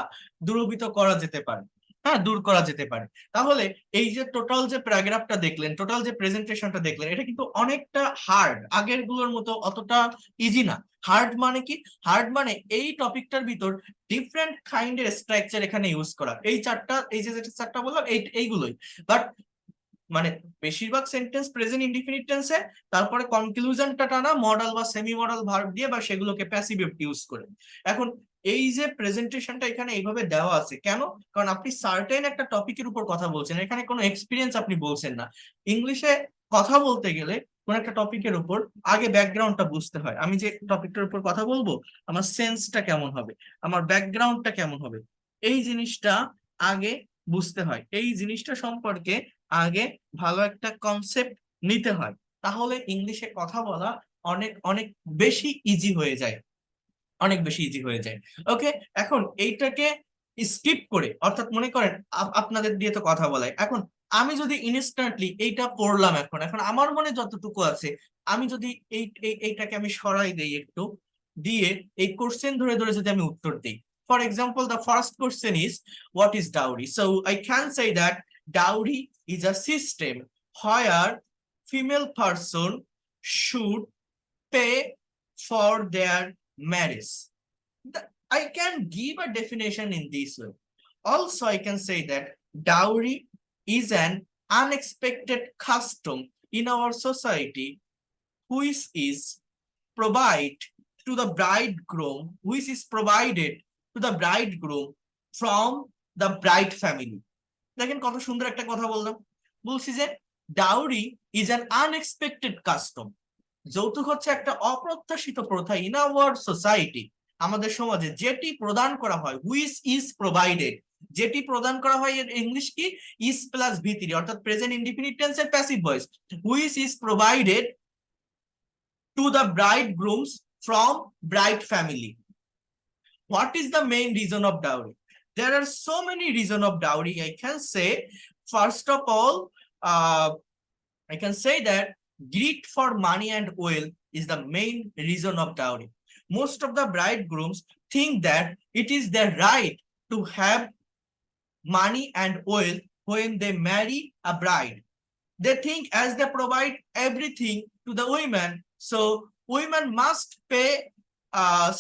দূরীভূত করা যেতে পারে, হ্যাঁ, দূর করা যেতে পারে। তাহলে এই যে টোটাল যে প্যারাগ্রাফটা দেখলেন, টোটাল যে প্রেজেন্টেশনটা দেখলেন, এটা কিন্তু অনেকটা হার্ড, আগের গুলোর মতো অতটা ইজি না। হার্ড মানে কি? হার্ড মানে এই টপিকটার ভিতর ডিফারেন্ট কাইন্ডের স্ট্রাকচার এখানে ইউজ করা, এই চারটা, এই যে চারটা বললাম এইগুলোই, বাট মানে বেশিরভাগ সেন্টেন্স প্রেজেন্ট ইনডিফিনিট টেন্সে, তারপরে কনক্লুশনটা টানা মডেল বা সেমি মডেল ভার্ব দিয়ে বা সেগুলোকে প্যাসিভ ইউজ করে। এখন এই যে প্রেজেন্টেশনটা এখানে এইভাবে দেওয়া আছে কেন? কারণ আপনি সার্টেন একটা টপিকের উপর কথা বলছেন, এখানে কোনো এক্সপিরিয়েন্স আপনি বলছেন না। ইংলিশে কথা বলতে গেলে কোন একটা টপিকের উপর আগে ব্যাকগ্রাউন্ডটা বুঝতে হয়, আমি যে টপিকটার উপর কথা বলবো আমার সেন্সটা কেমন হবে, আমার ব্যাকগ্রাউন্ডটা কেমন হবে, এই জিনিসটা আগে বুঝতে হয়, এই জিনিসটা সম্পর্কে আগে ভালো একটা কনসেপ্ট নিতে হয়, তাহলে ইংলিশে কথা বলা অনেক অনেক বেশি ইজি হয়ে যায়, অনেক বেশি ইজি হয়ে যায়। ওকে, এখন এইটাকে স্কিপ করে, অর্থাৎ মনে করেন আপনাদের দিয়ে তো কথা বলাই, এখন আমি যদি ইনস্ট্যান্টলি এইটা পড়লাম, এখন এখন আমার মনে যতটুকু আছে, আমি যদি এইটাকে আমি সরাই দেই একটু, দিয়ে এই কোশ্চেন ধরে ধরে যদি আমি উত্তর দিই, for example the first question is what is dowry, so I can say that dowry is a system where female person should pay for their marriage. I can give a definition in this way. Also, I can say that dowry is an unexpected custom in our society which is provided to the bridegroom, from the bride family. দেখেন কত সুন্দর একটা কথা বললাম, বলছি যে dowry is an unexpected custom, যৌতুক হচ্ছে একটা অপ্রত্যাশিত প্রথা ইন আওয়ার সোসাইটি, আমাদের সমাজে যেটি প্রদান করা হয়, হুইচ ইজ প্রোভাইডেড, যেটি প্রদান করা হয় এর ইংলিশ কি, ইজ প্লাস ভি3, অর্থাৎ প্রেজেন্ট ইনডিফিনিট টেন্সের passive voice, which is provided to the bridegrooms from bride family. What is the main reason of dowry? There are so many reasons of dowry. I can say, first of all, I can say that greed for money and wealth is the main reason of dowry. Most of the bridegrooms think that it is their right to have money and wealth when they marry a bride. They think as they provide everything to the women, so women must pay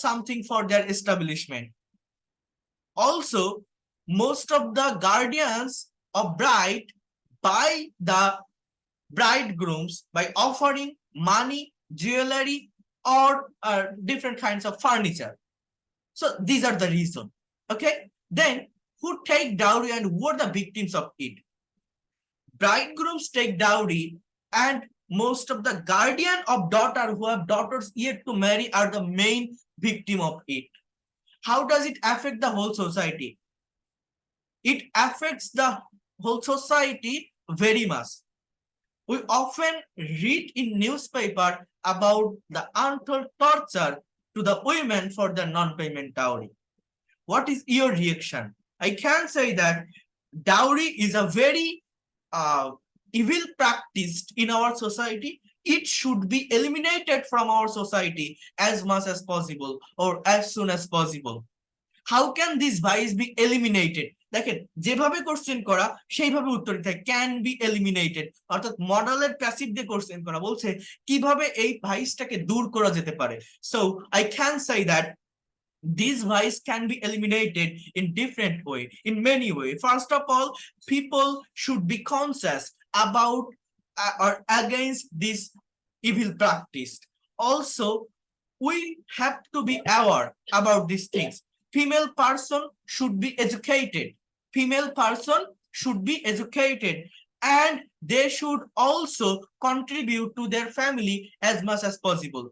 something for their establishment. Also, most of the guardians of bride buy the bridegrooms by offering money, jewelry, or different kinds of furniture. So these are the reason. Okay, then who take dowry and who are the victims of it? Bridegrooms take dowry, and most of the guardian of daughter who have daughters yet to marry are the main victim of it. How does it affect the whole society? It affects the whole society very much. We often read in newspaper about the untold torture to the women for the non-payment dowry. What is your reaction? I can say that dowry is a very evil practiced in our society. It should be eliminated from our society as much as possible or as soon as possible. How can this vice be eliminated? দেখেন, যেভাবে question করা সেইভাবে উত্তর দিতে হয়, can be eliminated, অর্থাৎ মডেলের passive দিয়ে কোশ্চেন করা, বলছে কিভাবে এই ভাইসটাকে দূর করা যেতে পারে। So I can say that this vice can be eliminated in different way, in many way. First of all, people should be conscious about or against this evil practice. Also, we have to be aware about these things. Female person should be educated. Female person should be educated, and they should also contribute to their family as much as possible.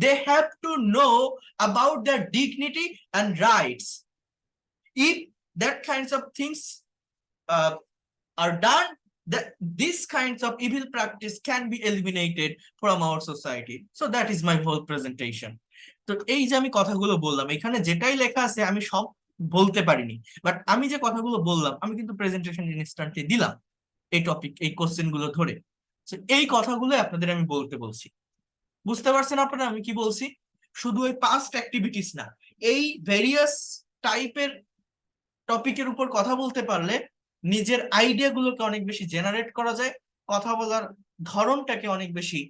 They have to know about their dignity and rights. If that kinds of things are done, that these kinds of evil practice can be eliminated from our society. So that is my whole presentation. তো এই যে আমি কথাগুলো বললাম, এখানে যেটাই লেখা আছে আমি সব বলতে পারিনি, বাট আমি যে কথাগুলো বললাম আমি কিন্তু প্রেজেন্টেশন ইনস্ট্যান্টলি দিলাম এই টপিক, এই কোশ্চেন গুলো ধরে। এই কথাগুলো আপনাদের আমি বলতে বলছি, বুঝতে পারছেন আপনারা আমি কি বলছি? শুধু ওই পাস্ট অ্যাক্টিভিটিস না, এই ভেরিয়াস টাইপের টপিকের উপর কথা বলতে পারলে নিজের আইডিয়া গুলোকে অনেক বেশি জেনারেট করা যায়, কথা বলার ধরনটাকে অনেক বেশি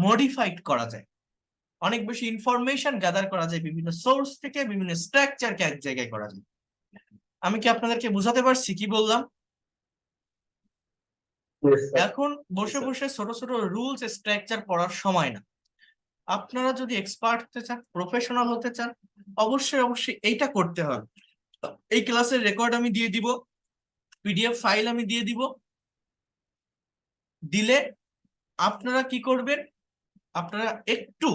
মডিফাইড করা যায়, অনেক বেশি ইনফরমেশন গ্যাদার করা যায়, বিভিন্ন সোর্স থেকে বিভিন্ন স্ট্রাকচারকে এক জায়গায় করা যায়। আমি কি আপনাদেরকে বুঝাতে পারছি কি বললাম? এখন বসে বসে ছোট ছোট রুলস স্ট্রাকচার পড়ার সময় না। আপনারা যদি এক্সপার্ট হতে চান, প্রফেশনাল হতে চান, অবশ্যই অবশ্যই এইটা করতে হবে। এই ক্লাসের রেকর্ড আমি দিয়ে দিব, পিডিএফ ফাইল আমি দিয়ে দিব, দিলে আপনারা কি করবেন, আপনারা একটু,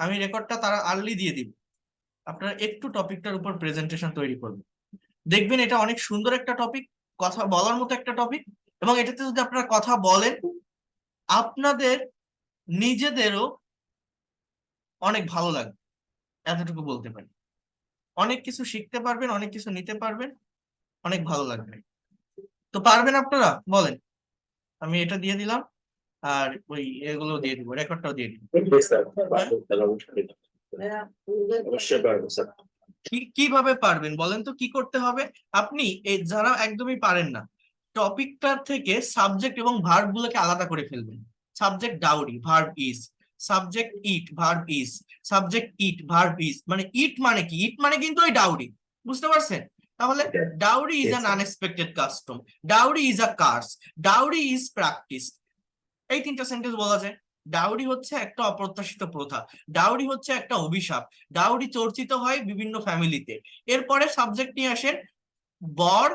আমি রেকর্ডটা তারা আর্লি দিয়ে দিব, আপনারা একটু টপিকটার উপর প্রেজেন্টেশন তৈরি করবেন, দেখবেন এটা অনেক সুন্দর একটা টপিক, কথা বলার মতো একটা টপিক, এবং এটাতে যদি আপনারা কথা বলেন আপনাদের নিজেদেরও অনেক ভালো লাগবে, এতটুকু বলতে পারি। অনেক কিছু শিখতে পারবেন, অনেক কিছু নিতে পারবেন, অনেক ভালো লাগবে। তো পারবেন আপনারা? বলেন। আমি এটা দিয়ে দিলাম আর ওই এগুলো দিয়ে দিব, রেকর্ডটাও দিয়ে দিব। কিভাবে পারবেন বলেন তো, কি করতে হবে? আপনি এই যারা একদমই পারেন না, টপিকটার থেকে সাবজেক্ট এবং ভার্ব গুলোকে আলাদা করে ফেলবেন। Subject dowry, verb is, subject it, verb is, subject it, verb is, মানে ইট মানে কি? ইট মানে কিন্তু ওই ডাউরি, বুঝতে পারছেন? তাহলে dowry is an unexpected custom, dowry is a curse, dowry is practice. এই তিনটা সেন্টেন্স বলা যায়। ডাউরি হচ্ছে একটা অপ্রত্যাশিত প্রথা, ডাউরি হচ্ছে একটা অভিশাপ, ডাউরি চর্চিত হয় বিভিন্ন ফ্যামিলিতে। এরপরে সাবজেক্ট নিয়ে আসেন বর,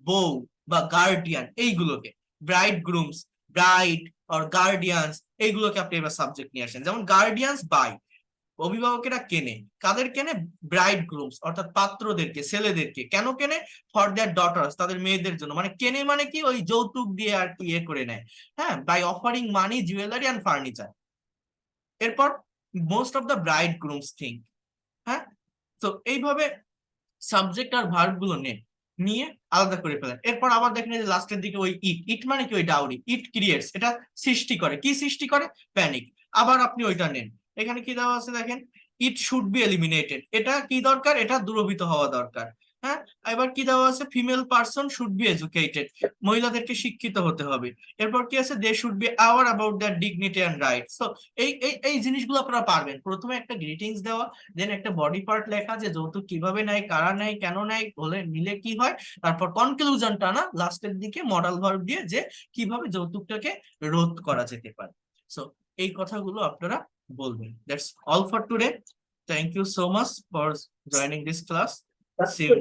বউ বা গার্ডিয়ান, এইগুলোকে bride grooms, bride or guardians, এইগুলোকে আপনি এবার সাবজেক্ট নিয়ে আসেন। যেমন গার্ডিয়ানস বাই, অভিভাবকেরা কেনে, কাদের কেনে? ব্রাইড গ্রুমস অর্থাৎ পাত্রদেরকে, ছেলেদেরকে। কেন কেনে? ফর দেয়ার ডটার্স, তাদের মেয়েদের জন্য। মানে কেনে মানে কি, ওই যৌতুক দিয়ে আর কি ইয়ে করে নেয়, হ্যাঁ, by offering money, jewellery and furniture. এরপর most of the bride grooms think, হ্যাঁ। তো এইভাবে সাবজেক্ট আর ভার্ব গুলো নিয়ে আলাদা করে ফেলেন। এরপর আবার দেখেন যে লাস্টের দিকে ওই ইট মানে কি, ওই ডাউরি, ইট ক্রিয়েটস, এটা সৃষ্টি করে, কি সৃষ্টি করে? প্যানিক। আবার আপনি ওইটা নেন, এখানে কি দেওয়া আছে দেখেন, ইট শুড বি এলিমিনেটেড, এটা কি দরকার? এটা দূরীভূত হওয়া দরকার, হ্যাঁ। এবার কি দেওয়া আছে? Female person should be educated, মহিলাদেরকে শিক্ষিত হতে হবে। এরপর কি আছে? They should be aware about their dignity and rights. তো এই জিনিসগুলো আপনারা পারবেন। প্রথমে একটা গ্রিটিংস দেওয়া, দেন একটা বডি পার্ট লেখা, যে যৌতুক কিভাবে নেয়, কারা নেয়, কেন নেয়, হলে নিলে কি হয়, তারপর কনক্লুশনটা না লাস্টের দিকে মডাল ভার্ব দিয়ে, যে কিভাবে যৌতুকটাকে রোধ করা যেতে পারে। সো এই কথাগুলো আপনারা বলবেন। That's all for today. Thank you so much for joining this class. See you.